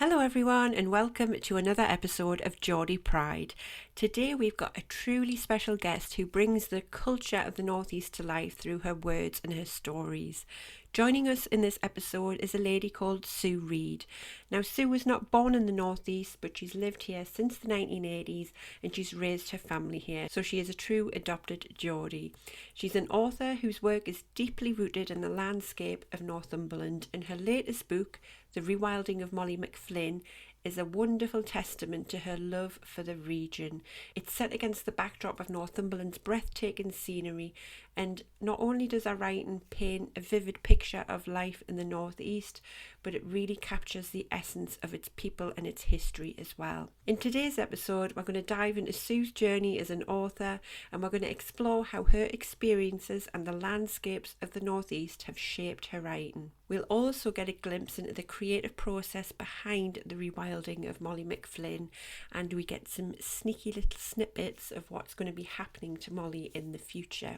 Hello everyone and welcome to another episode of Geordie Pride. Today we've got a truly special guest who brings the culture of the Northeast to life through her words and her stories. Joining us in this episode is a lady called Sue Reid. Now Sue was not born in the Northeast, but she's lived here since the 1980s and she's raised her family here, so she is a true adopted Geordie. She's an author whose work is deeply rooted in the landscape of Northumberland, and her latest book, The Rewilding of Molly McFlynn, is a wonderful testament to her love for the region. It's set against the backdrop of Northumberland's breathtaking scenery, and not only does her writing paint a vivid picture of life in the Northeast, but it really captures the essence of its people and its history as well. In today's episode, we're going to dive into Sue's journey as an author, and we're going to explore how her experiences and the landscapes of the Northeast have shaped her writing. We'll also get a glimpse into the creative process behind the rewilding of Molly McFlynn, and we get some sneaky little snippets of what's going to be happening to Molly in the future.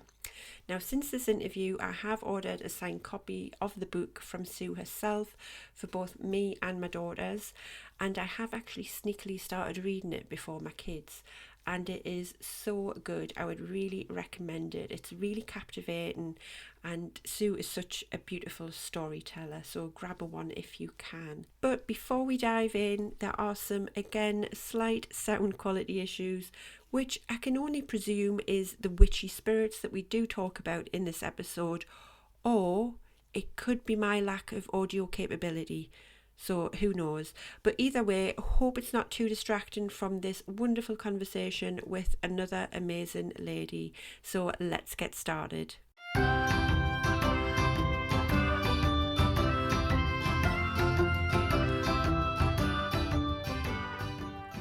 Now, since this interview, I have ordered a signed copy of the book from Sue herself for both me and my daughters, and I have actually sneakily started reading it before my kids. And it is so good. I would really recommend it. It's really captivating, and Sue is such a beautiful storyteller, so grab a one if you can. But before we dive in, there are some, again, slight sound quality issues, which I can only presume is the witchy spirits that we do talk about in this episode, or it could be my lack of audio capability. So who knows? But either way, hope it's not too distracting from this wonderful conversation with another amazing lady. So let's get started.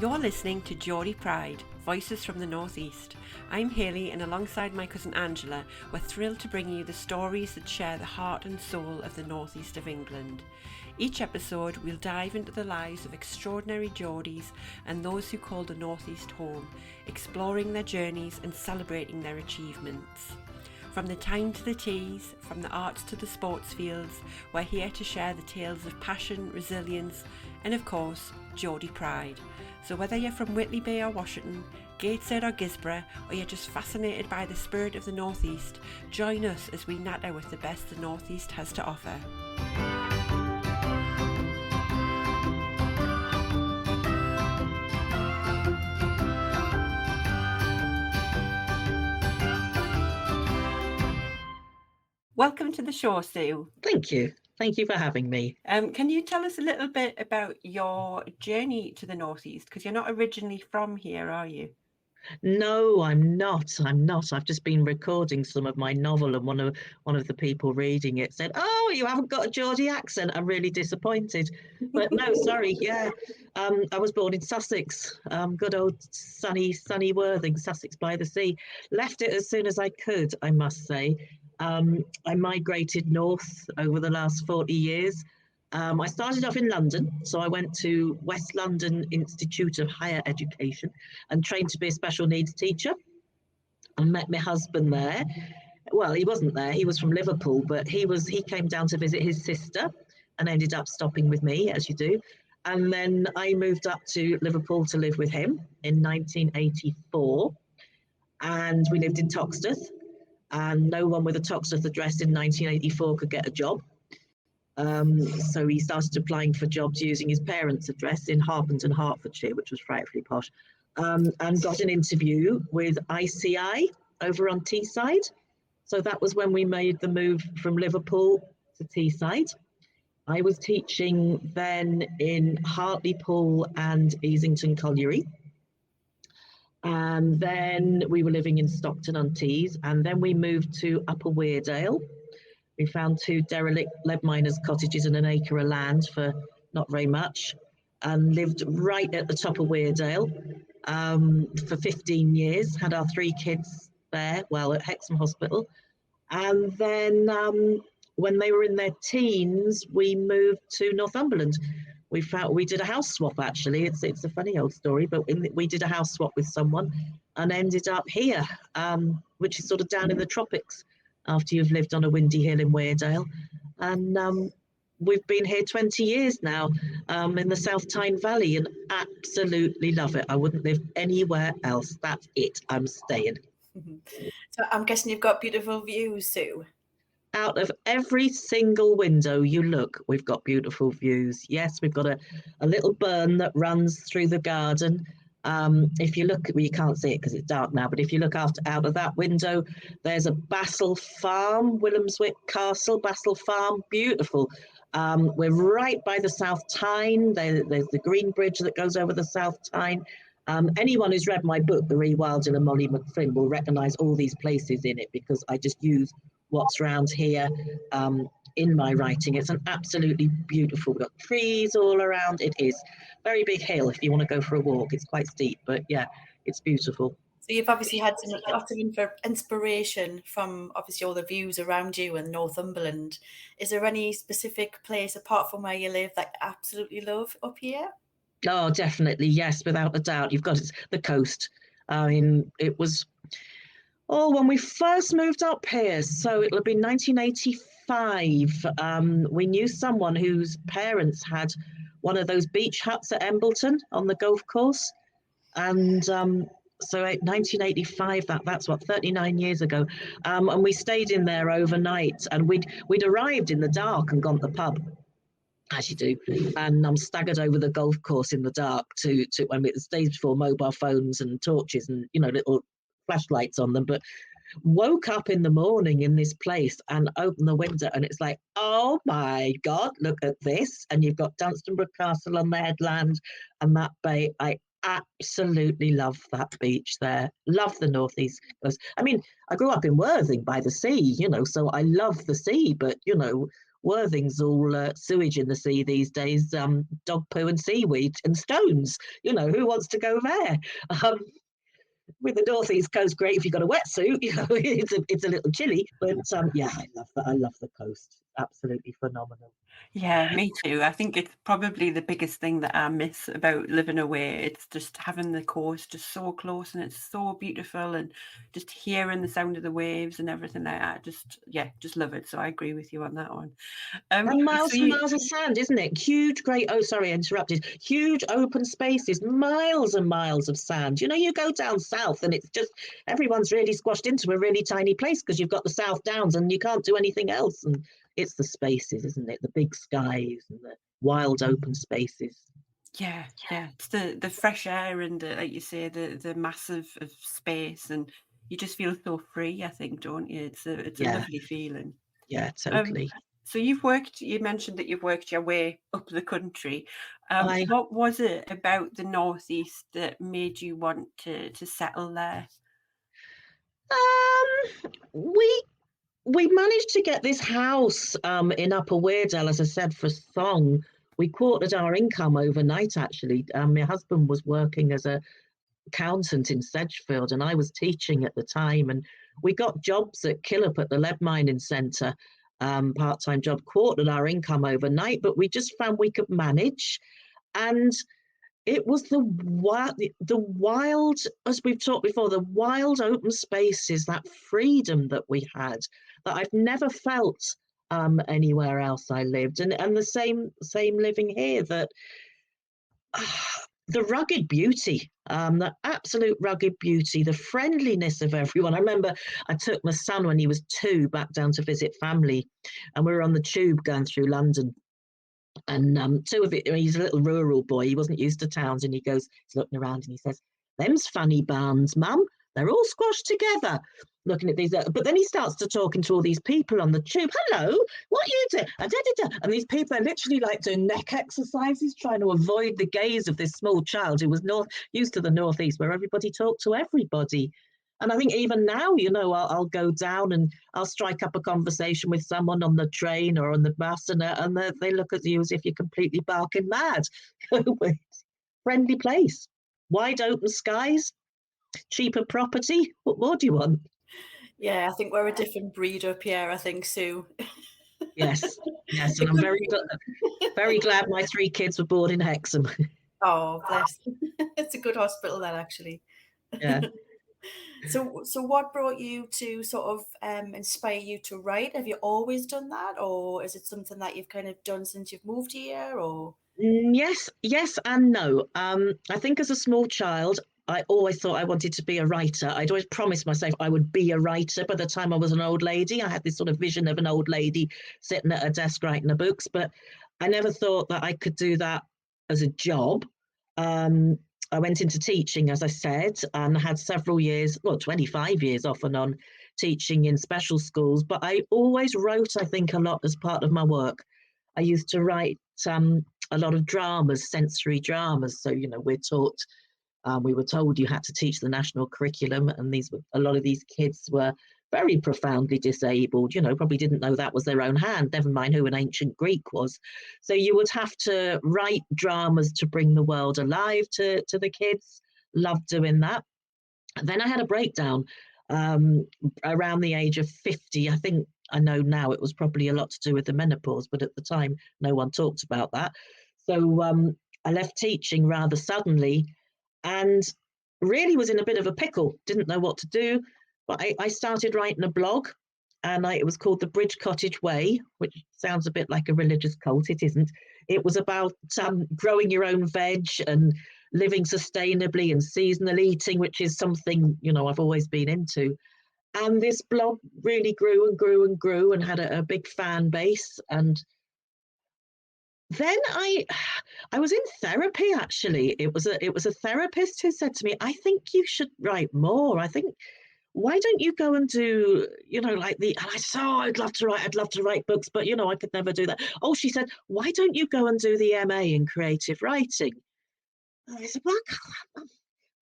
You're listening to Geordie Pride, Voices from the Northeast. I'm Hayley, and alongside my cousin Angela, we're thrilled to bring you the stories that share the heart and soul of the Northeast of England. Each episode, we'll dive into the lives of extraordinary Geordies and those who call the Northeast home, exploring their journeys and celebrating their achievements. From the time to the teas, from the arts to the sports fields, we're here to share the tales of passion, resilience, and of course, Geordie Pride. So whether you're from Whitley Bay or Washington, Gateshead or Gisborough, or you're just fascinated by the spirit of the Northeast, join us as we natter with the best the Northeast has to offer. Welcome to the show, Sue. Thank you. Thank you for having me. Can you tell us a little bit about your journey to the Northeast? Because you're not originally from here, are you? No, I'm not. I've just been recording some of my novel, and one of the people reading it said, "Oh, you haven't got a Geordie accent. I'm really disappointed." But no, sorry. Yeah, I was born in Sussex. Good old sunny Worthing, Sussex by the sea. Left it as soon as I could, I must say. I migrated north over the last 40 years. I started off in London, so I went to West London Institute of Higher Education and trained to be a special needs teacher. I met my husband there. Well, he wasn't there, he was from Liverpool, but he came down to visit his sister and ended up stopping with me, as you do. And then I moved up to Liverpool to live with him in 1984, and we lived in Toxteth, and no one with a Toxteth address in 1984 could get a job. So he started applying for jobs using his parents' address in Harpenden, Hertfordshire, which was frightfully posh, and got an interview with ICI over on Teesside. So that was when we made the move from Liverpool to Teesside. I was teaching then in Hartlepool and Easington Colliery. And then we were living in Stockton-on-Tees, and then we moved to Upper Weardale. We found 2 derelict lead miners' cottages and an acre of land for not very much, and lived right at the top of Weardale for 15 years, had our 3 kids there, at Hexham Hospital. And then when they were in their teens, we moved to Northumberland. We did a house swap, actually. It's a funny old story, but we did a house swap with someone and ended up here, which is sort of down in the tropics after you've lived on a windy hill in Weardale. And we've been here 20 years now, in the South Tyne Valley, and absolutely love it. I wouldn't live anywhere else. That's it. I'm staying. So I'm guessing you've got beautiful views, Sue. Out of every single window you look, we've got beautiful views. Yes, we've got a little burn that runs through the garden. If you look, well, you can't see it because it's dark now, but if you look out of that window, there's a Bassel Farm, Willemswick Castle, Bassel Farm, beautiful. We're right by the South Tyne. There's the green bridge that goes over the South Tyne. Anyone who's read my book, The Rewilding of Molly McFlynn, will recognise all these places in it because I just use what's around here in my writing. It's an absolutely beautiful, we've got trees all around. It is very big hill if you want to go for a walk. It's quite steep, but yeah, it's beautiful. So you've obviously had lots of inspiration from obviously all the views around you in Northumberland. Is there any specific place apart from where you live that you absolutely love up here? Oh, definitely, yes, without a doubt. You've got the coast. I mean, it was, when we first moved up here, so it'll have been 1985. We knew someone whose parents had one of those beach huts at Embleton on the golf course. And so 1985, that's what, 39 years ago. And we stayed in there overnight, and we'd arrived in the dark and gone to the pub, as you do, and staggered over the golf course in the dark to when it was days before mobile phones and torches and little flashlights on them, but woke up in the morning in this place and opened the window, and it's like, oh my god, look at this. And you've got Dunstanburgh Castle on the headland and that bay. I absolutely love that beach there. Love the northeast coast. I mean, I grew up in Worthing by the sea, so I love the sea, but Worthing's all sewage in the sea these days, dog poo and seaweed and stones. Who wants to go there? With the northeast coast, great if you've got a wetsuit. It's a little chilly, but yeah, I love that. I love the coast. Absolutely phenomenal. Yeah, me too. I think it's probably the biggest thing that I miss about living away. It's just having the coast just so close, and it's so beautiful, and just hearing the sound of the waves and everything like that. Just love it. So I agree with you on that one. And miles and miles of sand, isn't it? Huge, great. Oh, sorry, I interrupted. Huge open spaces, miles and miles of sand. You go down south, and it's just everyone's really squashed into a really tiny place because you've got the South Downs, and you can't do anything else. And it's the spaces, isn't it? The big skies and the wild open spaces. Yeah. It's the fresh air and like you say, the massive of space, and you just feel so free. I think, don't you? It's a lovely feeling. Yeah, totally. So you mentioned that you've worked your way up the country. What was it about the northeast that made you want to settle there? We managed to get this house in Upper Weardale, as I said, for song. We quartered our income overnight, actually. My husband was working as a accountant in Sedgefield, and I was teaching at the time, and we got jobs at Killop at the lead mining centre, part-time job, quartered our income overnight, but we just found we could manage. And it was the wild, as we've talked before, the wild open spaces, that freedom that we had that I've never felt anywhere else I lived, and the same living here, that the rugged beauty, the absolute rugged beauty, the friendliness of everyone. I remember I took my son when he was 2 back down to visit family, and we were on the tube going through London. And he's a little rural boy. He wasn't used to towns, and he's looking around and he says, "Them's funny barns, Mum. They're all squashed together." Looking at these, but then he starts to talking to all these people on the tube. "Hello, what are you doing?" And these people are literally like doing neck exercises, trying to avoid the gaze of this small child who was used to the northeast, where everybody talked to everybody. And I think even now, I'll go down and I'll strike up a conversation with someone on the train or on the bus, and they look at you as if you're completely barking mad. Friendly place, wide open skies, cheaper property. What more do you want? Yeah, I think we're a different breed up here, I think, Sue. Yes, and I'm very glad my 3 kids were born in Hexham. Oh, bless. It's a good hospital, that, actually. Yeah. So what brought you to sort of inspire you to write? Have you always done that, or is it something that you've kind of done since you've moved here? Or Yes and no. I think as a small child, I always thought I wanted to be a writer. I'd always promised myself I would be a writer by the time I was an old lady. I had this sort of vision of an old lady sitting at a desk writing her books, but I never thought that I could do that as a job. Um, I went into teaching, as I said, and had several years, well, 25 years off and on teaching in special schools. But I always wrote, I think, a lot as part of my work. I used to write a lot of dramas, sensory dramas. So, we're taught, we were told you had to teach the national curriculum, and a lot of these kids were very profoundly disabled, probably didn't know that was their own hand, never mind who an ancient Greek was. So you would have to write dramas to bring the world alive to the kids. Loved doing that. Then I had a breakdown around the age of 50. I think I know now it was probably a lot to do with the menopause, but at the time, no one talked about that. So I left teaching rather suddenly and really was in a bit of a pickle, didn't know what to do. But I started writing a blog, and it was called The Bridge Cottage Way, which sounds a bit like a religious cult. It isn't. It was about growing your own veg and living sustainably and seasonal eating, which is something, I've always been into. And this blog really grew and grew and grew and had a big fan base. And then I was in therapy, actually. It was a therapist who said to me, I think you should write more. I think, why don't you go and do, like and I said, oh, I'd love to write books, but I could never do that. Oh, she said, why don't you go and do the MA in creative writing? And I said, well, I'm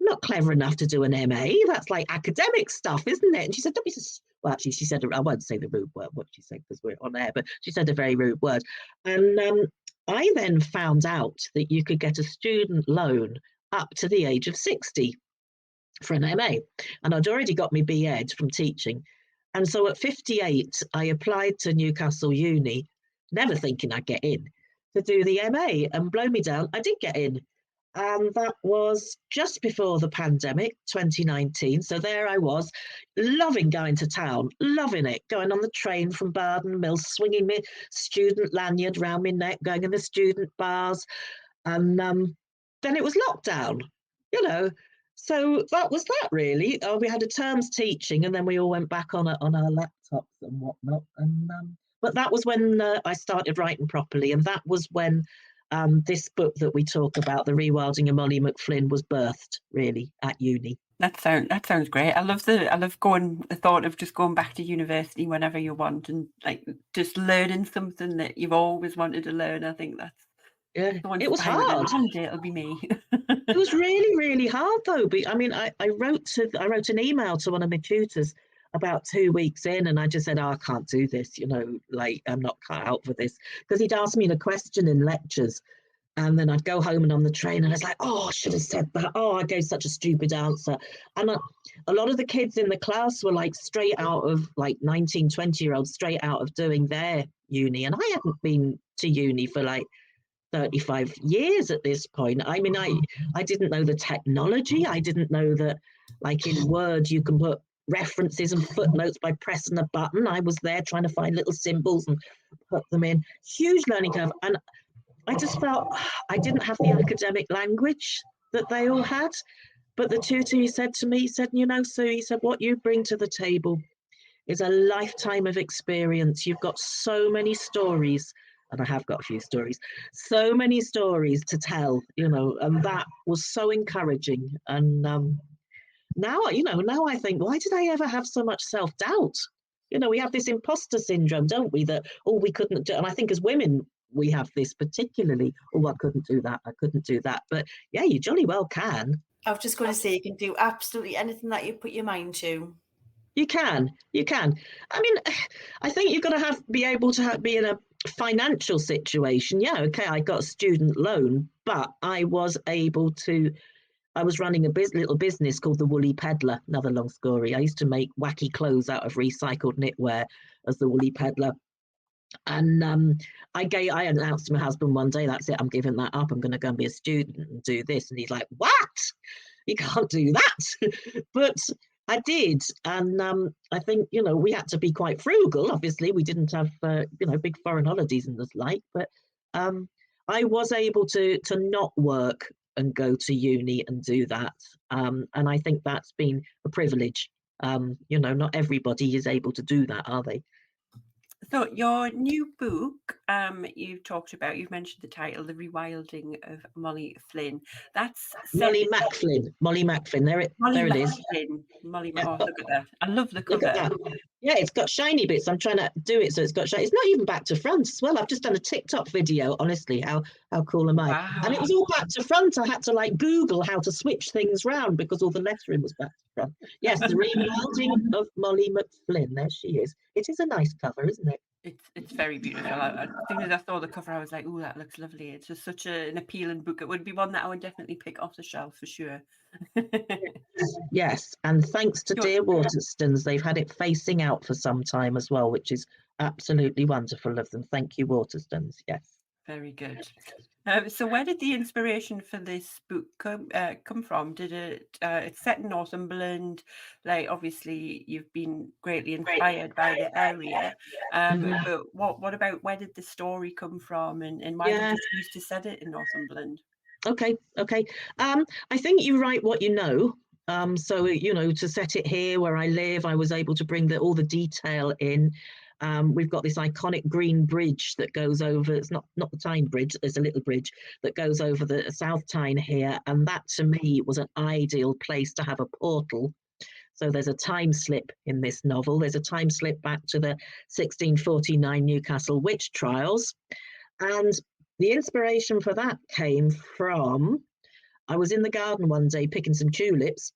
not clever enough to do an MA. That's like academic stuff, isn't it? And she said, don't be so... Well, actually, she said, I won't say the rude word, what she said, because we're on air, but she said a very rude word. And I then found out that you could get a student loan up to the age of 60 for an MA. And I'd already got my B.Ed from teaching. And so at 58, I applied to Newcastle Uni, never thinking I'd get in, to do the MA. And blow me down, I did get in. And that was just before the pandemic, 2019. So there I was, loving going to town, loving it, going on the train from Barden Mills, swinging my student lanyard round my neck, going in the student bars. And then it was lockdown, you know. So that was that, really. We had a term's teaching, and then we all went back on our laptops and whatnot. And but that was when I started writing properly, and that was when this book that we talk about, The Rewilding of Molly McFlynn, was birthed, really, at uni. That sounds great. I love the thought of just going back to university whenever you want and like just learning something that you've always wanted to learn. I think that's so It was inspiring. hard. One day it'll be me. It was really, really hard though. But I mean, I wrote an email to one of my tutors about 2 weeks in, and I just said, oh, I can't do this, like I'm not cut out for this. Because he'd asked me a question in lectures, and then I'd go home and on the train, and I was like, oh, I should have said that. Oh, I gave such a stupid answer. And a lot of the kids in the class were like straight out of like 19, 20-year-olds, straight out of doing their uni. And I hadn't been to uni for like 35 years at this point. I mean, I didn't know the technology. I didn't know that, like in Word, you can put references and footnotes by pressing a button. I was there trying to find little symbols and put them in. Huge learning curve. And I just felt I didn't have the academic language that they all had. But the tutor, he said to me, he said, Sue, he said, what you bring to the table is a lifetime of experience. You've got so many stories, and I have got a few stories, so many stories to tell, and that was so encouraging. And now I think, why did I ever have so much self-doubt? We have this imposter syndrome, don't we, that, oh, we couldn't do, and I think as women, we have this particularly, oh, I couldn't do that. But yeah, you jolly well can. I was just going to say, you can do absolutely anything that you put your mind to. You can. I mean, I think you've got to be able to be in a financial situation. Yeah, okay, I got a student loan, but I was running a little business called the Woolly Peddler. Another long story. I used to make wacky clothes out of recycled knitwear as the Woolly Peddler. And I announced to my husband one day, that's it, I'm giving that up. I'm going to go and be a student and do this. And he's like, what? You can't do that. But I did, and I think we had to be quite frugal. Obviously, we didn't have big foreign holidays and the like, but um, I was able to not work and go to uni and do that, and I think that's been a privilege. Not everybody is able to do that, are they? So your new book, you've mentioned the title, The Rewilding of Molly Flynn. That's set Molly Macflynn. Molly Macflynn. Molly There it is. Flynn. Yeah. Oh, look at that. I love the Look at cover. that. Yeah, it's got shiny bits. I'm trying to do it so it's got shiny. It's not even back to front as well. I've just done a TikTok video, honestly. How cool am I? Wow. And it was all back to front. I had to Google how to switch things round because all the lettering was back to front. Yes, the rewilding of Molly McFlynn. There she is. It is a nice cover, isn't it? It's very beautiful. As soon as I saw the cover, I was like, "Oh, that looks lovely." It's just such an appealing book. It would be one that I would definitely pick off the shelf for sure. Yes, and thanks to dear Waterstones, they've had it facing out for some time as well, which is absolutely wonderful of them. Thank you, Waterstones. Yes. Very good. So where did the inspiration for this book come from? Did it's set in Northumberland, obviously you've been greatly inspired by the area, but what about, where did the story come from, and why did you choose to set it in Northumberland? Okay. I think you write what you know. So to set it here where I live, I was able to bring all the detail in. We've got this iconic green bridge that goes over. It's not the Tyne Bridge. There's a little bridge that goes over the South Tyne here, and that to me was an ideal place to have a portal. So there's a time slip in this novel. There's a time slip back to the 1649 Newcastle witch trials, and the inspiration for that came from, I was in the garden one day picking some tulips,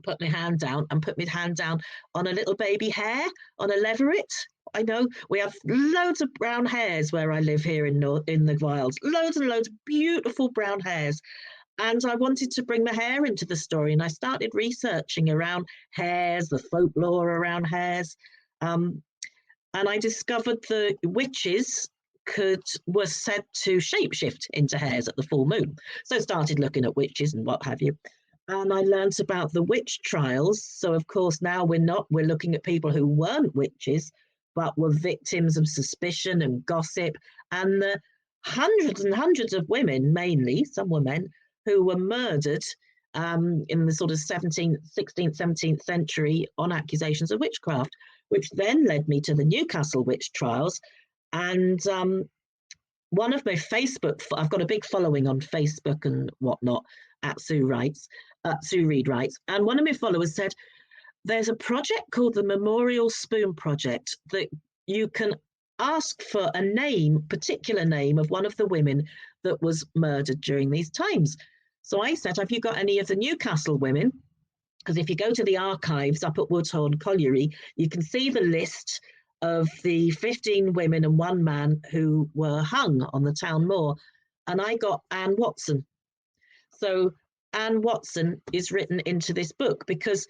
put my hand down on a little baby hare, on a leveret. I know we have loads of brown hares where I live here in the wilds, loads and loads of beautiful brown hares. And I wanted to bring the hare into the story, and I started researching around hares, the folklore around hares, and I discovered the witches were said to shapeshift into hares at the full moon. So I started looking at witches and what have you. And I learnt about the witch trials. So of course now we're looking at people who weren't witches, but were victims of suspicion and gossip, and the hundreds and hundreds of women, mainly, some were men, who were murdered in the sort of 16th, 17th century on accusations of witchcraft, which then led me to the Newcastle witch trials. And one of my I've got a big following on Facebook and whatnot at Sue Reed Writes, and one of my followers said, there's a project called the Memorial Spoon Project that you can ask for a particular name of one of the women that was murdered during these times. So I said, have you got any of the Newcastle women? Because if you go to the archives up at Woodhorn Colliery, you can see the list of the 15 women and one man who were hung on the town moor. And I got Anne Watson. So Anne Watson is written into this book because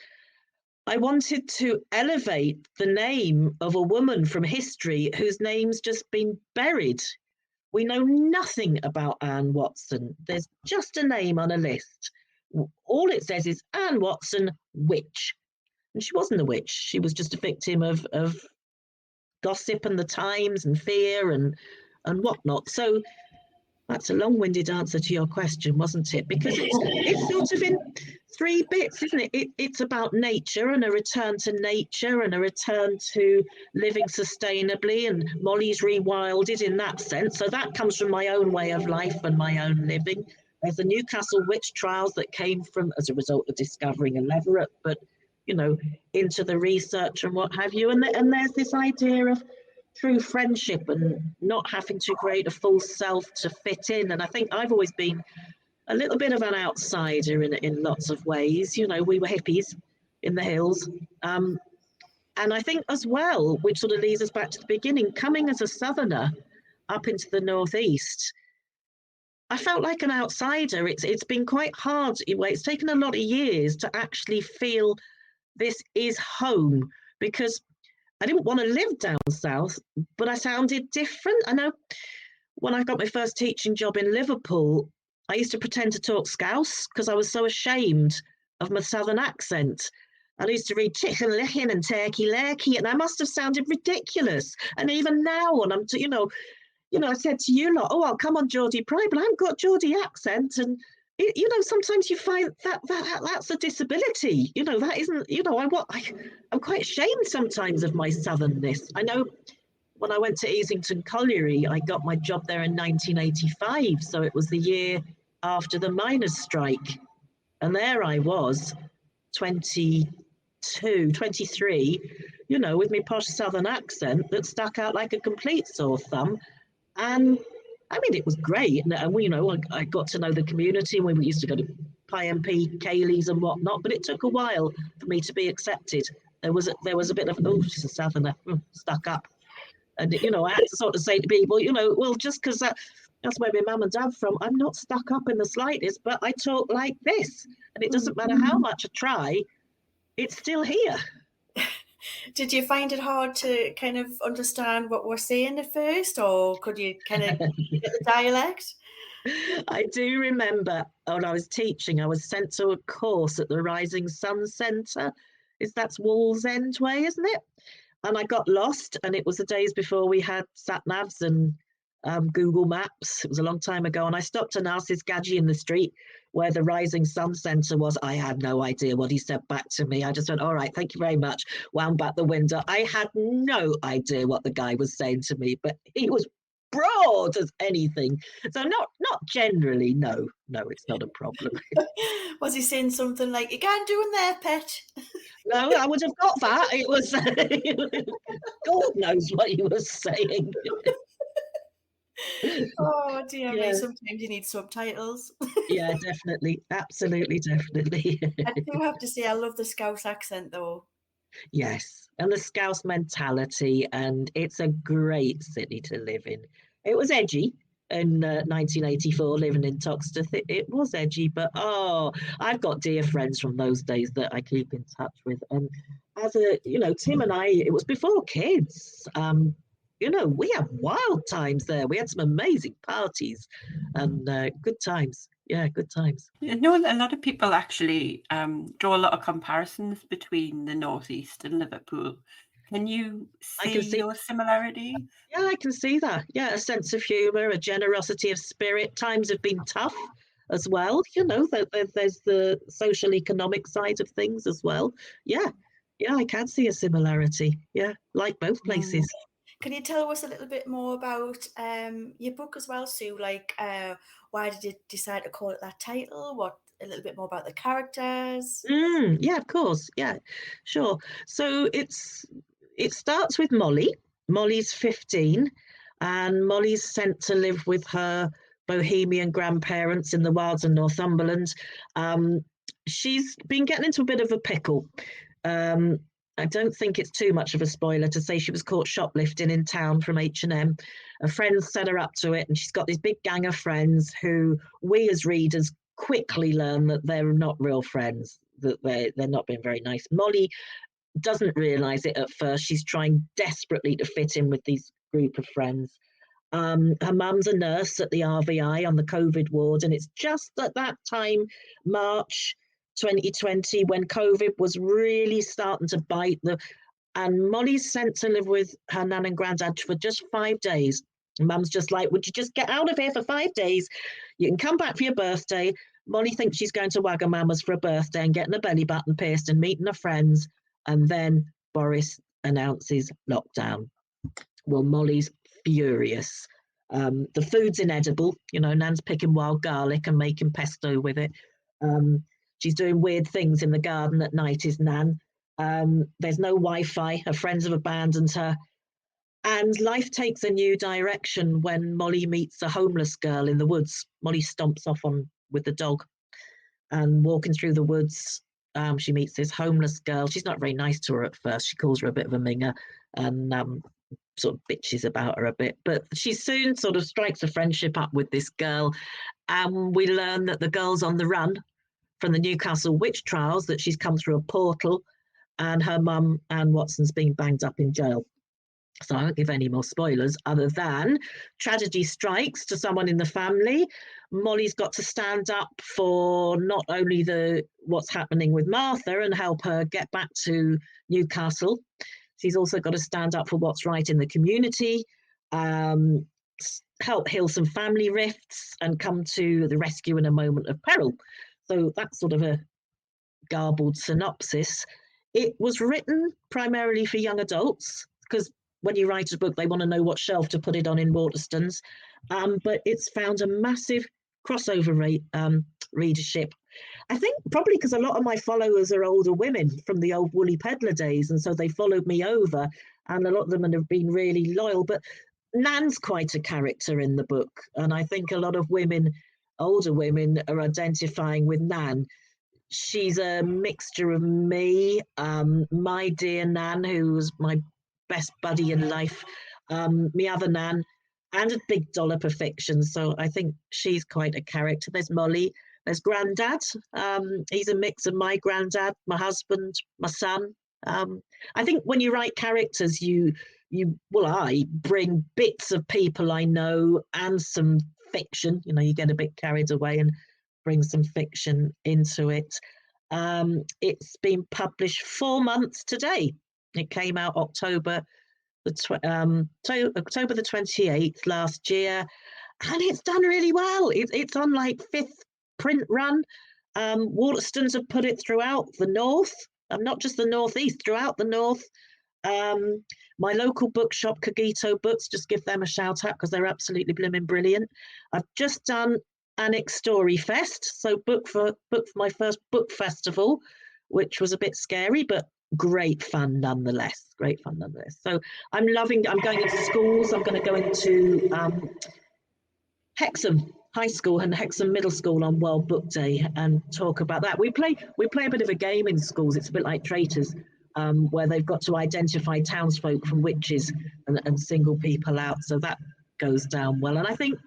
I wanted to elevate the name of a woman from history whose name's just been buried. We know nothing about Anne Watson. There's just a name on a list. All it says is Anne Watson, witch. And she wasn't a witch. She was just a victim of gossip and the times and fear and whatnot. So that's a long-winded answer to your question, wasn't it? Because it's sort of in three bits, isn't it? It's about nature and a return to nature and a return to living sustainably, and Molly's rewilded in that sense. So that comes from my own way of life and my own living. There's the Newcastle witch trials that came from as a result of discovering a leveret, but into the research and what have you. And there's this idea of true friendship and not having to create a false self to fit in. And I think I've always been a little bit of an outsider in lots of ways. We were hippies in the hills. And I think as well, which sort of leads us back to the beginning, coming as a southerner up into the northeast, I felt like an outsider. It's been quite hard. It's taken a lot of years to actually feel this is home, because I didn't want to live down south, but I sounded different. I know when I got my first teaching job in Liverpool, I used to pretend to talk Scouse because I was so ashamed of my southern accent. I used to read Chicken Lickin' and Turkey Lurkey, and I must have sounded ridiculous. And even now, when I'm, I said to you lot, oh, I'll come on Geordie Pride, but I haven't got Geordie accent. And, sometimes you find that's a disability. That isn't, I'm quite ashamed sometimes of my southernness. I know when I went to Easington Colliery, I got my job there in 1985. So it was the year after the miners' strike. And there I was, 22, 23, with my posh southern accent that stuck out like a complete sore thumb. And I mean, it was great. And we, I got to know the community. We used to go to PMP, Kayleys and whatnot, but it took a while for me to be accepted. There was a bit of, oh, she's a southerner, stuck up. And, I had to sort of say to people, well, just because that's where my mum and dad from, I'm not stuck up in the slightest, but I talk like this. And it doesn't matter how much I try, it's still here. Did you find it hard to kind of understand what we're saying at first, or could you kind of get the dialect? I do remember when I was teaching, I was sent to a course at the Rising Sun Centre. That's Wallsend Way, isn't it? And I got lost, and it was the days before we had sat-navs and Google Maps. It was a long time ago, and I stopped and asked this gadgie in the street where the Rising Sun Centre was. I had no idea what he said back to me. I just went, all right, thank you very much. Wound back the window. I had no idea what the guy was saying to me, but he was broad as anything. So not generally, no, it's not a problem. Was he saying something like, you can't do in there, pet? No, I would have got that. It was, God knows what he was saying. Oh dear me, sometimes you need subtitles. Yeah, definitely. Absolutely, definitely. I do have to say I love the Scouse accent though. Yes, and the Scouse mentality, and it's a great city to live in. It was edgy in 1984, living in Toxteth. It was edgy, but I've got dear friends from those days that I keep in touch with. And as Tim and I, it was before kids. We had wild times there. We had some amazing parties and good times. Yeah, good times. I know a lot of people actually draw a lot of comparisons between the Northeast and Liverpool. Can you see your similarity? Yeah, I can see that. Yeah, a sense of humour, a generosity of spirit. Times have been tough as well. There's the social economic side of things as well. Yeah, I can see a similarity. Yeah, like both places. Can you tell us a little bit more about your book as well, Sue? Like, why did you decide to call it that title? A little bit more about the characters? Yeah, of course. Yeah, sure. So it starts with Molly. Molly's 15, and Molly's sent to live with her Bohemian grandparents in the wilds of Northumberland. She's been getting into a bit of a pickle. I don't think it's too much of a spoiler to say she was caught shoplifting in town from H&M. A friend set her up to it, and she's got this big gang of friends who we as readers quickly learn that they're not real friends, that they're not being very nice. Molly doesn't realise it at first. She's trying desperately to fit in with these group of friends. Her mum's a nurse at the RVI on the COVID ward, and it's just at that time, March 2020, when COVID was really starting to bite and Molly's sent to live with her nan and granddad for just 5 days. Mum's just like, would you just get out of here for 5 days? You can come back for your birthday. Molly thinks she's going to Wagamama's for a birthday and getting a belly button pierced and meeting her friends. And then Boris announces lockdown. Well, Molly's furious. The food's inedible. Nan's picking wild garlic and making pesto with it. She's doing weird things in the garden at night, is Nan. There's no Wi-Fi. Her friends have abandoned her. And life takes a new direction when Molly meets a homeless girl in the woods. Molly stomps off with the dog, and walking through the woods, she meets this homeless girl. She's not very nice to her at first. She calls her a bit of a minger and sort of bitches about her a bit. But she soon sort of strikes a friendship up with this girl. And we learn that the girl's on the run from the Newcastle witch trials, that she's come through a portal, and her mum, Anne Watson's being banged up in jail. So I won't give any more spoilers other than tragedy strikes to someone in the family. Molly's got to stand up for not only what's happening with Martha and help her get back to Newcastle. She's also got to stand up for what's right in the community, help heal some family rifts, and come to the rescue in a moment of peril. So that's sort of a garbled synopsis. It was written primarily for young adults because when you write a book, they want to know what shelf to put it on in Waterstones. But it's found a massive crossover readership. I think probably because a lot of my followers are older women from the old Woolly Peddler days, and so they followed me over, and a lot of them have been really loyal. But Nan's quite a character in the book, and I think a lot of women, older women, are identifying with Nan. She's a mixture of me, my dear Nan, who was my best buddy in life, my other Nan, and a big dollop of fiction. So I think she's quite a character. There's Molly. There's Grandad. He's a mix of my granddad, my husband, my son. I think when you write characters, I bring bits of people I know and some fiction. You get a bit carried away and bring some fiction into it. It's been published 4 months today. It came out October the 28th last year, and it's done really well. It's on like 5th print run. Waterstones have put it throughout the north, not just the northeast, throughout the north. My local bookshop, Cogito Books, just give them a shout out because they're absolutely blooming brilliant. I've just done Annex Story Fest, so book for my first book festival, which was a bit scary, but great fun nonetheless. So I'm going into schools. I'm going to go into Hexham High School and Hexham Middle School on World Book Day and talk about that. We play a bit of a game in schools. It's a bit like Traitors, where they've got to identify townsfolk from witches and single people out. So that goes down well. And I think,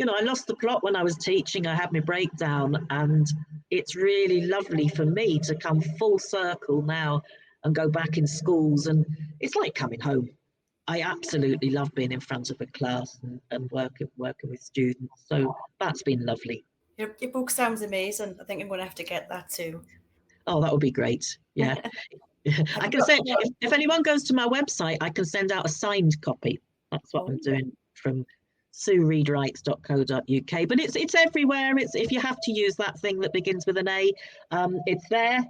I lost the plot when I was teaching. I had my breakdown, and it's really lovely for me to come full circle now and go back in schools. And it's like coming home. I absolutely love being in front of a class and working with students. So that's been lovely. Your book sounds amazing. I think I'm going to have to get that too. Oh, that would be great. Yeah. I can say, if anyone goes to my website, I can send out a signed copy. That's what I'm doing from suereadwrites.co.uk. But it's everywhere. If you have to use that thing that begins with an A, it's there.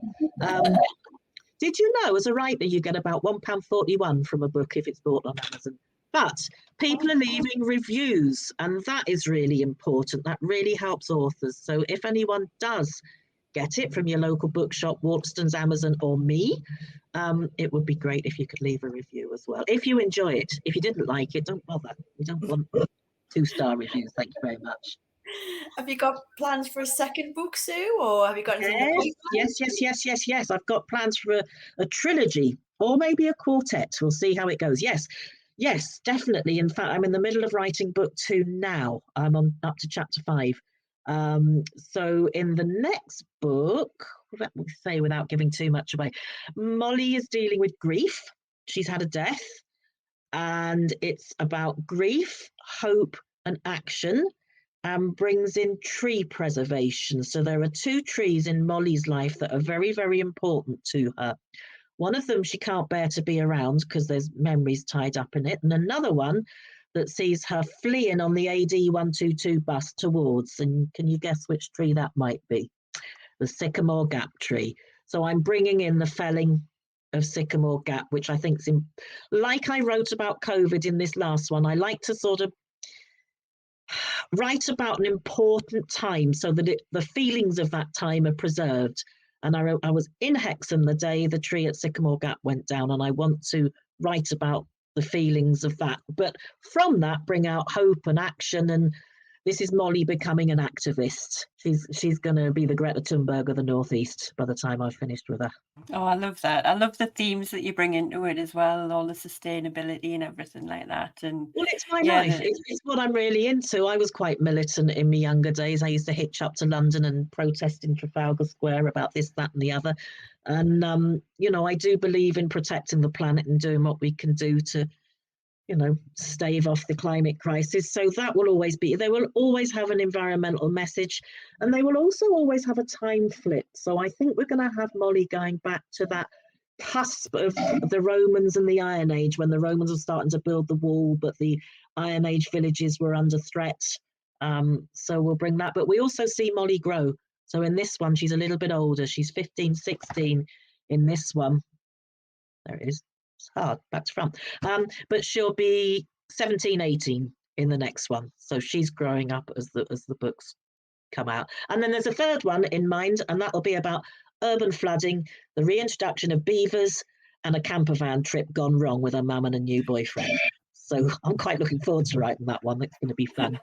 Did you know, as a writer, you get about £1.41 from a book if it's bought on Amazon? But people are leaving reviews, and that is really important. That really helps authors. So if anyone does get it from your local bookshop, Waterstones, Amazon, or me, it would be great if you could leave a review as well. If you enjoy it. If you didn't like it, don't bother. We don't want 2-star reviews. Thank you very much. Have you got plans for a second book, Sue, or have you got anything? Yes. I've got plans for a trilogy or maybe a quartet. We'll see how it goes. Yes, definitely. In fact, I'm in the middle of writing book 2 now. I'm up to chapter 5. So in the next book, let me say without giving too much away, Molly is dealing with grief. She's had a death, and it's about grief, hope, and action, and brings in tree preservation. So there are 2 trees in Molly's life that are very, very important to her. One of them she can't bear to be around because there's memories tied up in it, and another one that sees her fleeing on the AD 122 bus towards, and can you guess which tree that might be? The Sycamore Gap tree. So I'm bringing in the felling of Sycamore Gap, which I think is, like I wrote about COVID in this last one, I like to sort of write about an important time so that the feelings of that time are preserved. And I was in Hexham the day the tree at Sycamore Gap went down, and I want to write about the feelings of that. But from that, bring out hope and action. And this is Molly becoming an activist. She's going to be the Greta Thunberg of the Northeast by the time I've finished with her. Oh, I love that. I love the themes that you bring into it as well, all the sustainability and everything like that. And well, it's my life. It's what I'm really into. I was quite militant in my younger days. I used to hitch up to London and protest in Trafalgar Square about this, that, and the other. And I do believe in protecting the planet and doing what we can do to stave off the climate crisis. So that will always be, they will always have an environmental message, and they will also always have a time flip. So I think we're going to have Molly going back to that cusp of the Romans and the Iron Age, when the Romans were starting to build the wall, but the Iron Age villages were under threat. So we'll bring that. But we also see Molly grow. So in this one, she's a little bit older. She's 15, 16 in this one. There it is. It's hard, back to front. But she'll be 17, 18 in the next one. So she's growing up as the books come out. And then there's a third one in mind, and that'll be about urban flooding, the reintroduction of beavers, and a camper van trip gone wrong with her mum and a new boyfriend. So I'm quite looking forward to writing that one. It's going to be fun.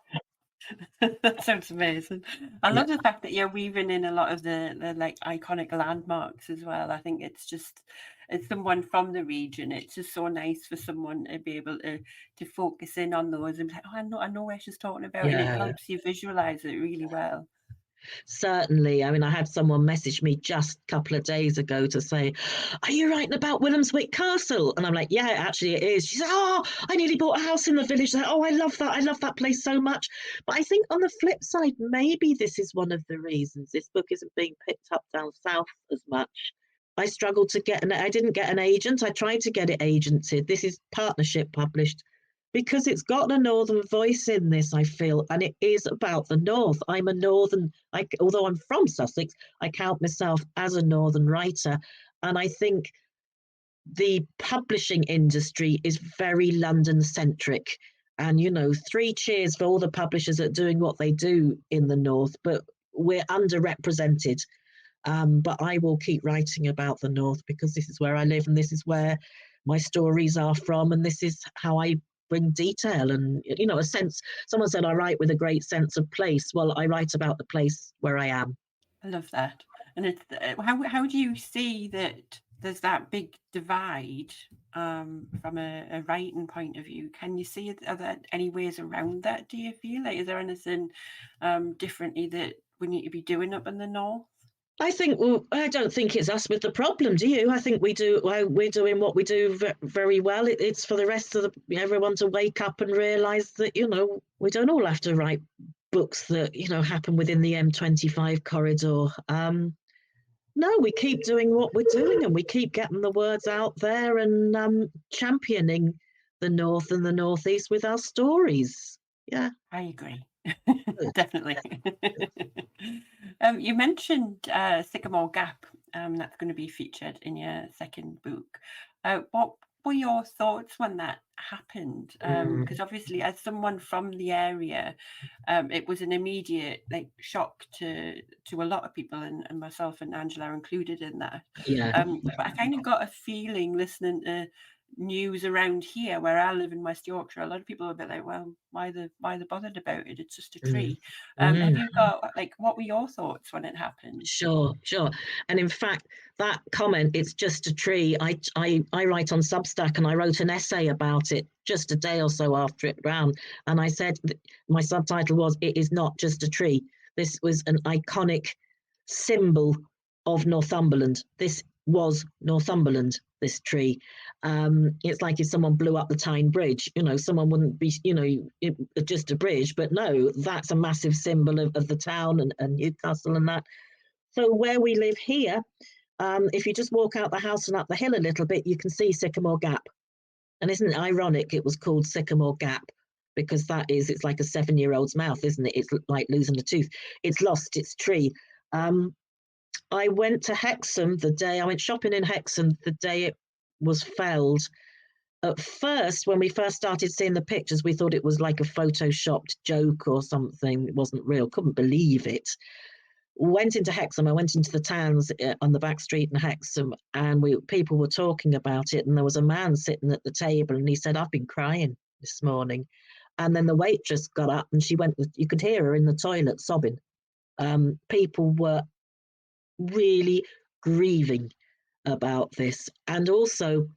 That sounds amazing. I love the fact that you're weaving in a lot of the like iconic landmarks as well. I think it's someone from the region. It's just so nice for someone to be able to focus in on those and be like, oh, I know where she's talking about, and it helps you visualize it really well. Certainly. I mean, I had someone message me just a couple of days ago to say, are you writing about Williamswick Castle? And I'm like, yeah, actually it is. She said, oh, I nearly bought a house in the village. Like, oh, I love that. I love that place so much. But I think on the flip side, maybe this is one of the reasons this book isn't being picked up down south as much. I struggled to I didn't get an agent. I tried to get it agented. This is partnership published, because it's got a northern voice in this, I feel, and it is about the north. I'm a northern, although I'm from Sussex, I count myself as a northern writer. And I think the publishing industry is very London-centric. And, 3 cheers for all the publishers that are doing what they do in the north, but we're underrepresented. But I will keep writing about the north, because this is where I live and this is where my stories are from, and this is how I bring detail and a sense. Someone said I write with a great sense of place. Well, I write about the place where I am. I love that. And it's how do you see that there's that big divide from a writing point of view? Can you see, are there any ways around that, do you feel? Like, is there anything differently that we need to be doing up in the north? I think, well, I don't think it's us with the problem, do you? I think we're doing what we do very well. It's for the rest of everyone to wake up and realise that, we don't all have to write books that, happen within the M25 corridor. No, we keep doing what we're doing, and we keep getting the words out there and championing the north and the northeast with our stories. Yeah, I agree. Definitely. You mentioned Sycamore Gap. That's going to be featured in your second book. What were your thoughts when that happened? Because obviously, as someone from the area, it was an immediate shock to a lot of people, and myself and Angela are included in that. Yeah. But I kind of got a feeling listening to news around here where I live in West Yorkshire, a lot of people are a bit like, well, why the bothered about it? It's just a tree. Have you got what were your thoughts when it happened? Sure. And in fact, that comment, it's just a tree, I write on Substack, and I wrote an essay about it just a day or so after it ran, and I said, my subtitle was, it is not just a tree. This was an iconic symbol of Northumberland. This was Northumberland, this tree. It's like if someone blew up the Tyne Bridge, someone wouldn't be, just a bridge, but no, that's a massive symbol of the town and Newcastle and that. So where we live here, if you just walk out the house and up the hill a little bit, you can see Sycamore Gap. And isn't it ironic it was called Sycamore Gap? Because it's like a 7-year-old's mouth, isn't it? It's like losing a tooth. It's lost its tree. I went to Hexham I went shopping in Hexham the day it was felled. At first, when we first started seeing the pictures, we thought it was like a photoshopped joke or something. It wasn't real, couldn't believe it. Went into Hexham, I went into the towns on the back street in Hexham, and people were talking about it, and there was a man sitting at the table, and he said, I've been crying this morning. And then the waitress got up, and she went, you could hear her in the toilet sobbing. People were really grieving about this. And also,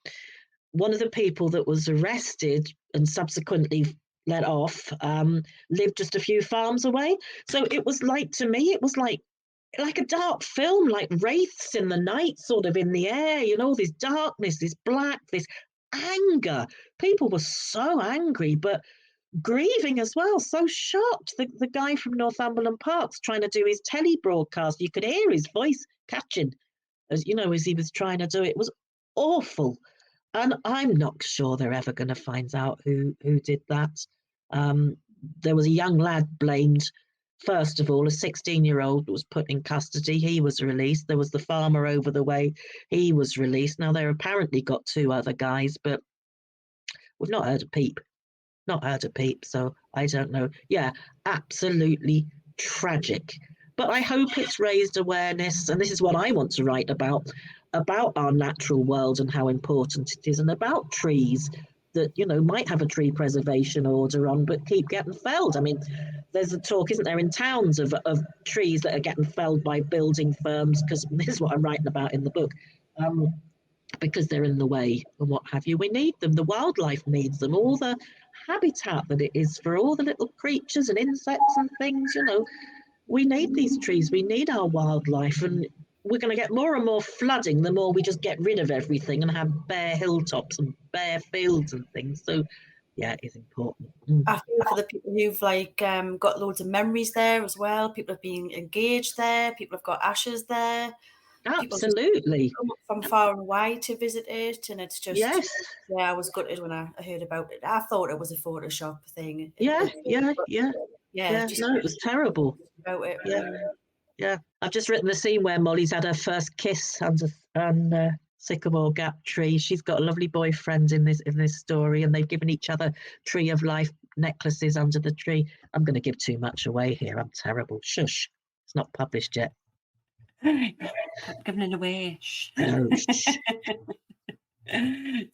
one of the people that was arrested and subsequently let off lived just a few farms away. So it was to me, it was like a dark film, like wraiths in the night, sort of in the air, this darkness, this black, this anger. People were so angry, but grieving as well, so shocked. The guy from Northumberland Park's trying to do his telly broadcast. You could hear his voice catching, as you know, as he was trying to do it. It was awful. And I'm not sure they're ever going to find out who did that. There was a young lad blamed. First of all, a 16-year-old was put in custody. He was released. There was the farmer over the way. He was released. Now, they're apparently got 2 other guys, but we've not heard a peep. Not heard a peep, so I don't know. Yeah, absolutely tragic. But I hope it's raised awareness, and this is what I want to write about our natural world and how important it is, and about trees that, you know, might have a tree preservation order on, but keep getting felled. I mean, there's a talk, isn't there, in towns of trees that are getting felled by building firms, because this is what I'm writing about in the book. Because they're in the way and what have you. We need them. The wildlife needs them. All the habitat that it is for all the little creatures and insects and things, you know, we need these trees. We need our wildlife, and we're going to get more and more flooding the more we just get rid of everything and have bare hilltops and bare fields and things. So yeah, it is important. I feel for the people who've got loads of memories there as well. People have been engaged there. People have got ashes there. Absolutely. Come from far and wide to visit it, and it's just yeah, I was gutted when I heard about it. I thought it was a Photoshop thing. Yeah. No, It was terrible. About it. Yeah. I've just written the scene where Molly's had her first kiss under Sycamore Gap tree. She's got a lovely boyfriend in this story, and they've given each other Tree of Life necklaces under the tree. I'm going to give too much away here. I'm terrible. Shush. It's not published yet. Giving it away. No,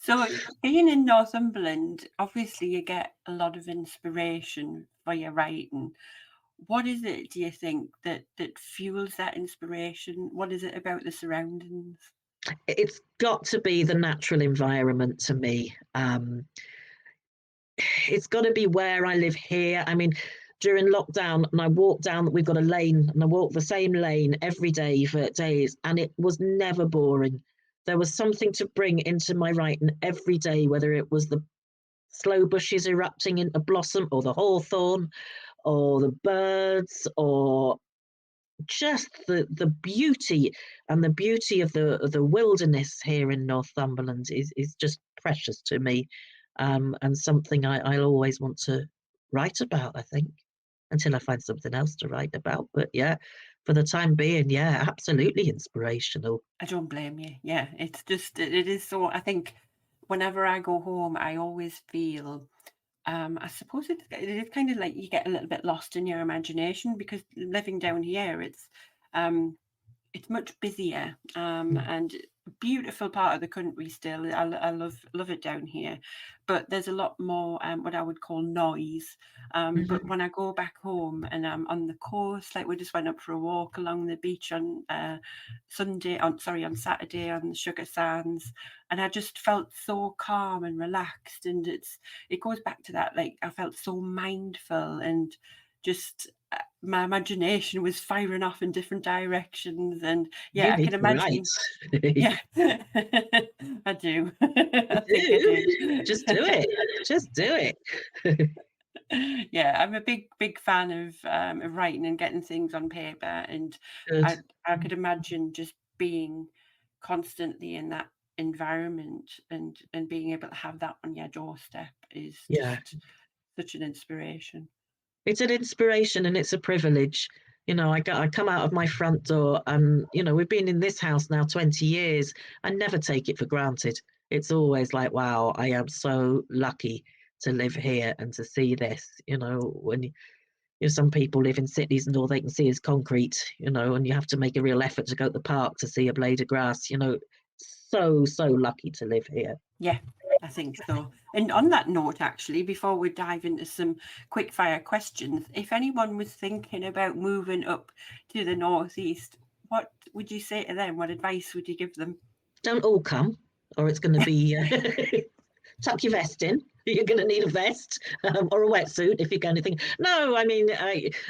So being in Northumberland, obviously you get a lot of inspiration for your writing. What is it, do you think, that fuels that inspiration? What is it about the surroundings? It's got to be the natural environment to me. It's got to be where I live here. I mean, during lockdown, and I walked down, we've got a lane, and I walked the same lane every day for days, and it was never boring. There was something to bring into my writing every day, whether it was the slow bushes erupting into blossom, or the hawthorn, or the birds, or just the beauty, and the beauty of the wilderness here in Northumberland is just precious to me, and something I'll always want to write about, I think, until I find something else to write about. But yeah, for the time being, yeah, absolutely inspirational. I don't blame you. Yeah, it's just, it is so, I think whenever I go home, I always feel, I suppose it is kind of like you get a little bit lost in your imagination, because living down here, it's much busier, and a beautiful part of the country still. I love it down here, but there's a lot more what I would call noise. But when I go back home and I'm on the coast, like we just went up for a walk along the beach on Saturday on the Sugar Sands, and I just felt so calm and relaxed, and it goes back to that, like I felt so mindful, and just my imagination was firing off in different directions, and yeah, I can imagine. Yeah, I do. I think I do. Just do it. Yeah, I'm a big fan of writing and getting things on paper, and I could imagine just being constantly in that environment, and being able to have that on your doorstep is just such an inspiration. It's an inspiration, and it's a privilege. You know, I come out of my front door, and you know, we've been in this house now 20 years. I never take it for granted. It's always like, wow, I am so lucky to live here and to see this. You know, when some people live in cities and all they can see is concrete, you know, and you have to make a real effort to go to the park to see a blade of grass. You know, so lucky to live here. Yeah, I think so. And on that note, actually, before we dive into some quick fire questions, if anyone was thinking about moving up to the northeast, what would you say to them? What advice would you give them? Don't all come, or it's going to be tuck your vest in. You're going to need a vest or a wetsuit if you're going to think. No, I mean,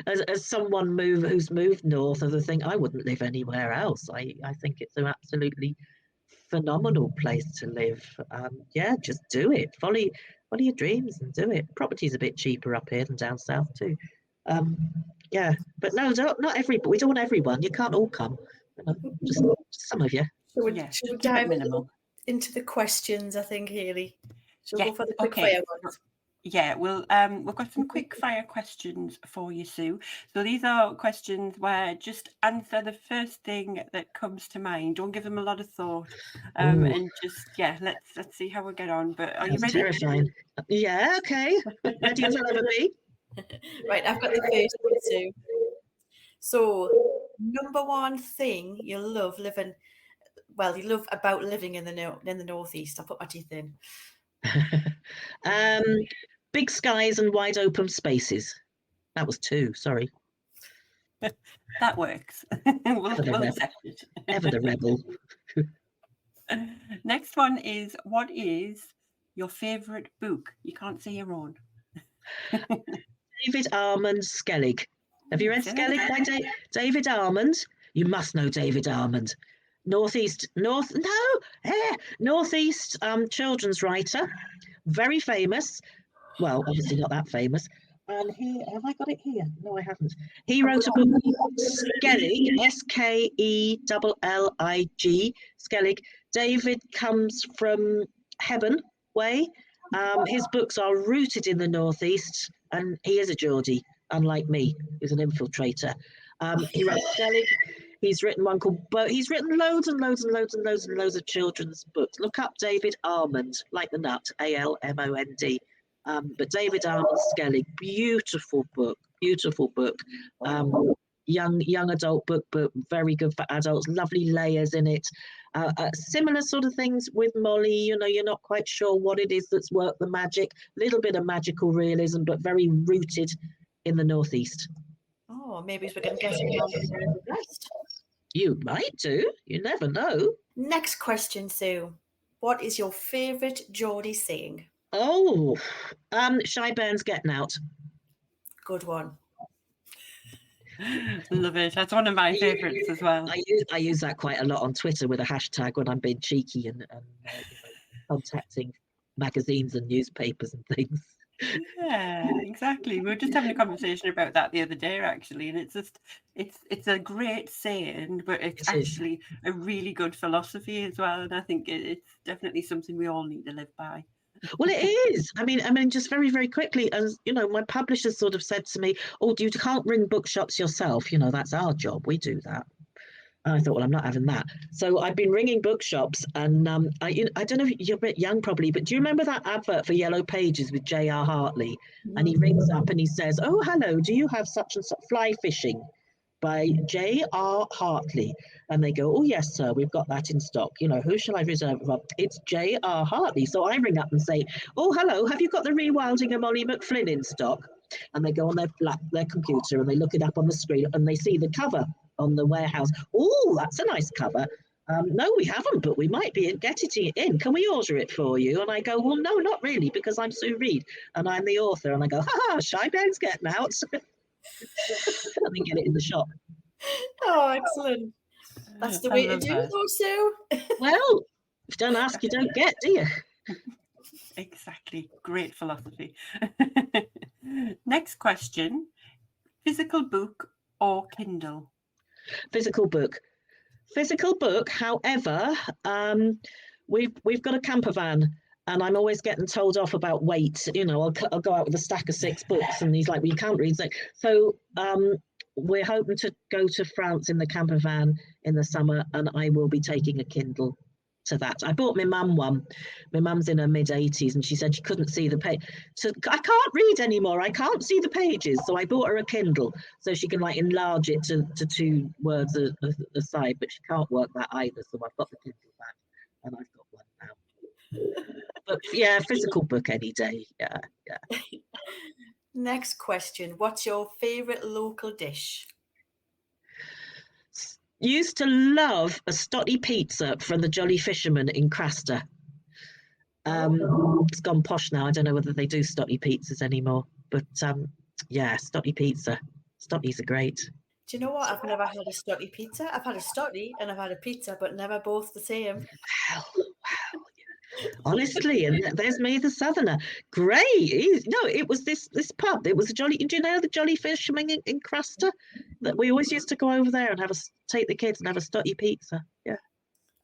as someone who's moved north of the thing, I wouldn't live anywhere else. I think it's an absolutely phenomenal place to live. Yeah, just do it. Follow your dreams and do it. Property's a bit cheaper up here than down south too. Yeah, but no, not every. We don't want everyone. You can't all come. You know, just some of you. Yeah, Should we just keep it dive minimal. into the questions, I think, Hayley? Shall we Yeah, go for the quick okay. fire ones? Yeah, we've got some quick fire questions for you, Sue. So these are questions where just answer the first thing that comes to mind. Don't give them a lot of thought, and just let's see how we get on. But are you That's ready? terrifying. Yeah, okay. Ready as I'll ever be. Right, I've got the first one, Sue. So, number one thing you love living, you love about living in the Northeast. I'll put my teeth in. Big skies and wide open spaces. That was 2. Sorry. That works. We'll accept it. Ever the rebel. Next one is, what is your favourite book? You can't say your own. David Armand Skellig. Have you read Skellig by David Armand? You must know David Armand. Northeast children's writer, very famous. Well, obviously not that famous. And have I got it here? No, I haven't. He wrote a book, Skellig, Skellig, Skellig. David comes from Hebburn Way. His books are rooted in the Northeast, and he is a Geordie, unlike me, who's an infiltrator. He wrote Skellig. He's written one called he's written loads and loads and loads and loads and loads of children's books. Look up David Armand, like the nut, Almond. But David Armand Skellig, beautiful book. Young adult book, but very good for adults. Lovely layers in it. Similar sort of things with Molly. You know, you're not quite sure what it is that's worked the magic. A little bit of magical realism, but very rooted in the Northeast. Oh, maybe we can guess the best. You might do. You never know. Next question, Sue. What is your favourite Geordie saying? Oh, Shy Bairns Getting Out. Good one. Love it. That's one of my favourites as well. I use that quite a lot on Twitter with a hashtag when I'm being cheeky and contacting magazines and newspapers and things. Yeah, exactly. We were just having a conversation about that the other day, actually, and it's a great saying, but it's actually a really good philosophy as well, and I think it's definitely something we all need to live by. Well, it is. I mean, just very, very quickly, as you know, my publisher sort of said to me, "Oh, you can't ring bookshops yourself. You know, that's our job. We do that." And I thought, well, I'm not having that. So I've been ringing bookshops, and I don't know if you're a bit young probably, but do you remember that advert for Yellow Pages with J.R. Hartley? And he rings up and he says, "Oh, hello, do you have such and such Fly Fishing by J.R. Hartley?" And they go, "Oh, yes, sir, we've got that in stock. You know, who shall I reserve it for?" "It's J.R. Hartley." So I ring up and say, "Oh, hello, have you got the Rewilding of Molly McFlynn in stock?" And they go on their computer and they look it up on the screen and they see the cover on the warehouse. "Oh, that's a nice cover. No, we haven't, but we might be getting it in. Can we order it for you?" And I go, "Well, no, not really, because I'm Sue Reed and I'm the author." And I go, "Ha, Shy Bairns Getting Out." And then get it in the shop. Oh, excellent. That's the way to do it, though, Sue. Well, if you don't ask, you don't get, do you? Exactly. Great philosophy. Next question. Physical book or Kindle? Physical book. However, we've got a camper van, and I'm always getting told off about weight. You know, I'll go out with a stack of 6 books, and he's like, "Well, you can't read." So we're hoping to go to France in the camper van in the summer, and I will be taking a Kindle to that. I bought my mum one. My mum's in her mid-80s, and she said she couldn't see the page. So I can't read anymore. I can't see the pages. So I bought her a Kindle so she can like enlarge it to 2 words a side, but she can't work that either. So I've got the Kindle back, and I've got one now. But yeah, physical book any day. Yeah. Next question. What's your favourite local dish? Used to love a Stottie pizza from the Jolly Fisherman in Craster. It's gone posh now. I don't know whether they do Stottie pizzas anymore, but yeah, Stottie pizza. Stotties are great. Do you know what? I've never had a Stottie pizza. I've had a Stottie and I've had a pizza, but never both the same. Well, honestly, and there's me, the southerner. Great. No, it was this pub. It was a Jolly. Do you know the Jolly Fisherman in Craster? That we always used to go over there and take the kids and have a Stottie pizza. Yeah.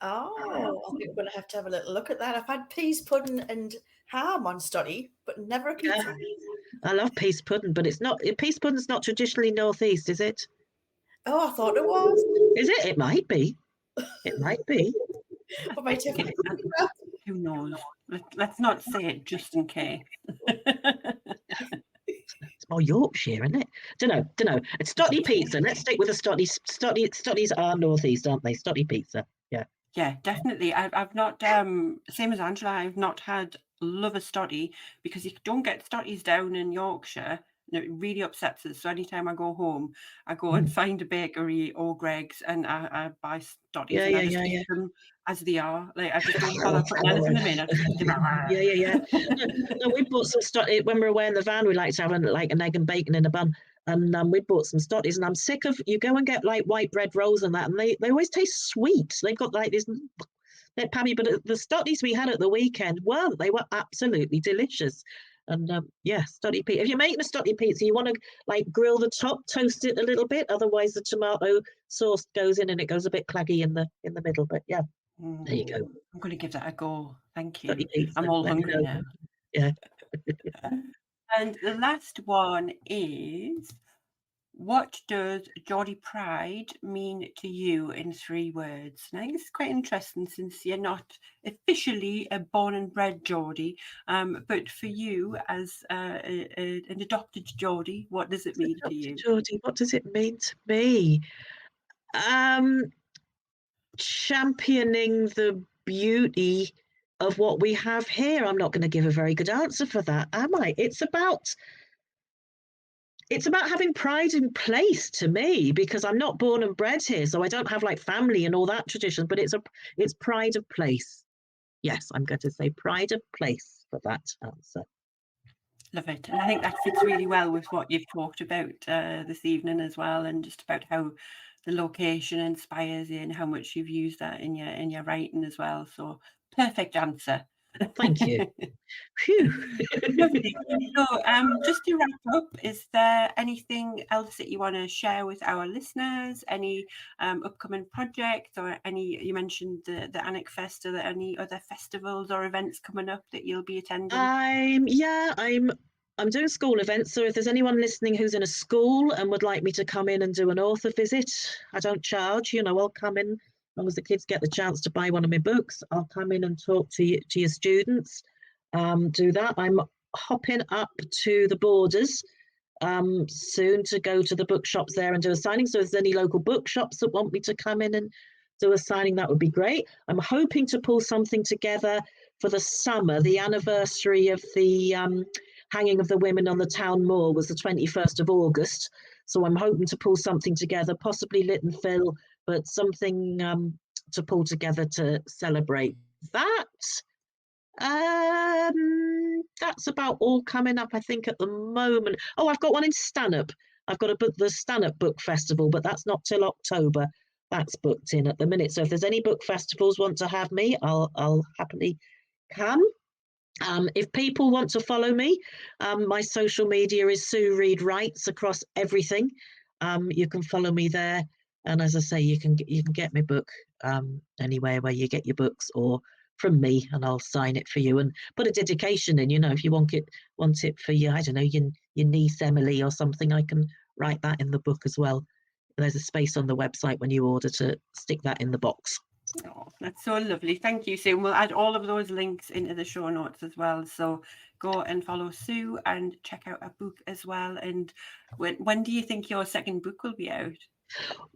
Oh, I think we're going to have a little look at that. I've had peas pudding and ham on Stottie, but never a pizza. I love peas pudding, but it's not. Peas pudding's not traditionally northeast, is it? Oh, I thought it was. Is it? It might be. It might be. Who knows? Let's not say it just in case. It's more Yorkshire, isn't it? Don't know. It's Stottie pizza. Let's stick with the Stotties. Stotties are northeast, aren't they? Stottie pizza. Yeah. Yeah, definitely. I've not same as Angela. I've not had love a Stottie because you don't get Stotties down in Yorkshire. And it really upsets us. So anytime I go home, I go and find a bakery or Greg's and I buy Stotties and I just eat them as they are. Like I just don't bother putting anything in them. Yeah. No, we bought some Stottie when we were away in the van. We like to have an egg and bacon in a bun. And we bought some Stotties, and I'm sick of you go and get like white bread rolls and that, and they always taste sweet. They've got like this, Pammy, but the Stotties we had at the weekend, well, they were absolutely delicious. And Stottie pizza. If you're making a Stottie pizza, you want to like grill the top, toast it a little bit. Otherwise, the tomato sauce goes in and it goes a bit claggy in the middle. But yeah, there you go. I'm going to give that a go. Thank you. Stottie pizza. I'm all hungry now. Yeah. And the last one is, what does Geordie Pride mean to you in 3 words? And I think it's quite interesting since you're not officially a born and bred Geordie, but for you as an adopted Geordie, what does it mean to you? Geordie, what does it mean to me? Championing the beauty of what we have here. I'm not going to give a very good answer for that, am I? It's about having pride in place to me, because I'm not born and bred here, so I don't have like family and all that tradition, but it's pride of place. Yes, I'm going to say pride of place for that answer. Love it. And I think that fits really well with what you've talked about this evening as well, and just about how the location inspires you and how much you've used that in your writing as well. So perfect answer. Thank you. Phew. Lovely. So just to wrap up, is there anything else that you want to share with our listeners? Any upcoming projects, or any, you mentioned the Annick Fest, are there any other festivals or events coming up that you'll be attending? I'm doing school events, so if there's anyone listening who's in a school and would like me to come in and do an author visit, I don't charge, I'll come in. As long as the kids get the chance to buy one of my books, I'll come in and talk to your students. Do that. I'm hopping up to the Borders soon to go to the bookshops there and do a signing. So if there's any local bookshops that want me to come in and do a signing, that would be great. I'm hoping to pull something together for the summer. The anniversary of the hanging of the women on the town moor was the 21st of August. So I'm hoping to pull something together, possibly lit and fill, but something to pull together to celebrate that. That's about all coming up, I think, at the moment. Oh, I've got one in Stanhope. I've got the Stanhope Book Festival, but that's not till October. That's booked in at the minute. So if there's any book festivals want to have me, I'll happily come. If people want to follow me, my social media is Sue Reed Writes across everything. You can follow me there, and as I say, you can get my book anywhere where you get your books, or from me, and I'll sign it for you and put a dedication in. If you want it for your, I don't know, your niece Emily or something, I can write that in the book as well. There's a space on the website when you order to stick that in the box. Oh, that's so lovely. Thank you, Sue. We'll add all of those links into the show notes as well. So go and follow Sue and check out her book as well. And when do you think your second book will be out?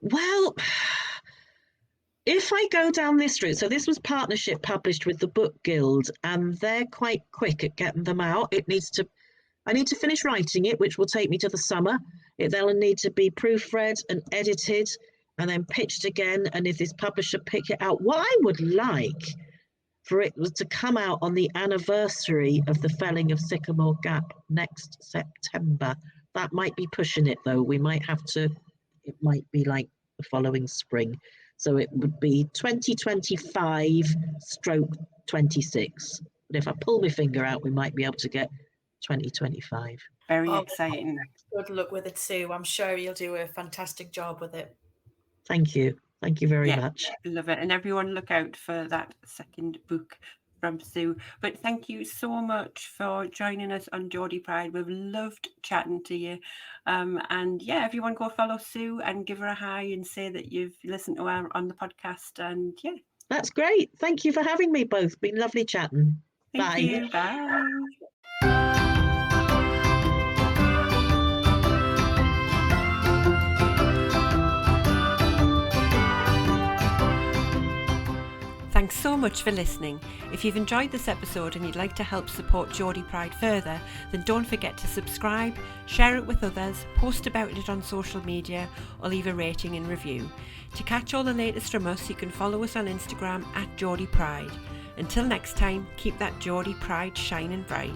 Well, if I go down this route, so this was partnership published with the Book Guild, and they're quite quick at getting them out. I need to finish writing it, which will take me to the summer. They'll need to be proofread and edited and then pitched again. And if this publisher pick it out, what I would like for it was to come out on the anniversary of the felling of Sycamore Gap next September. That might be pushing it, though. We might have to, it might be like the following spring. So it would be 2025/26. But if I pull my finger out, we might be able to get 2025. Very exciting. Good luck with it, Sue. I'm sure you'll do a fantastic job with it. Thank you. Thank you very much. Love it. And everyone look out for that second book from Sue. But thank you so much for joining us on Geordie Pride. We've loved chatting to you. And yeah, everyone go follow Sue and give her a hi and say that you've listened to her on the podcast. And yeah. That's great. Thank you for having me both. Been lovely chatting. Thank you. Bye. Thanks so much for listening. If you've enjoyed this episode and you'd like to help support Geordie Pride further, then don't forget to subscribe, share it with others, post about it on social media, or leave a rating and review. To catch all the latest from us, you can follow us on Instagram @Geordie Pride. Until next time, keep that Geordie Pride shining bright.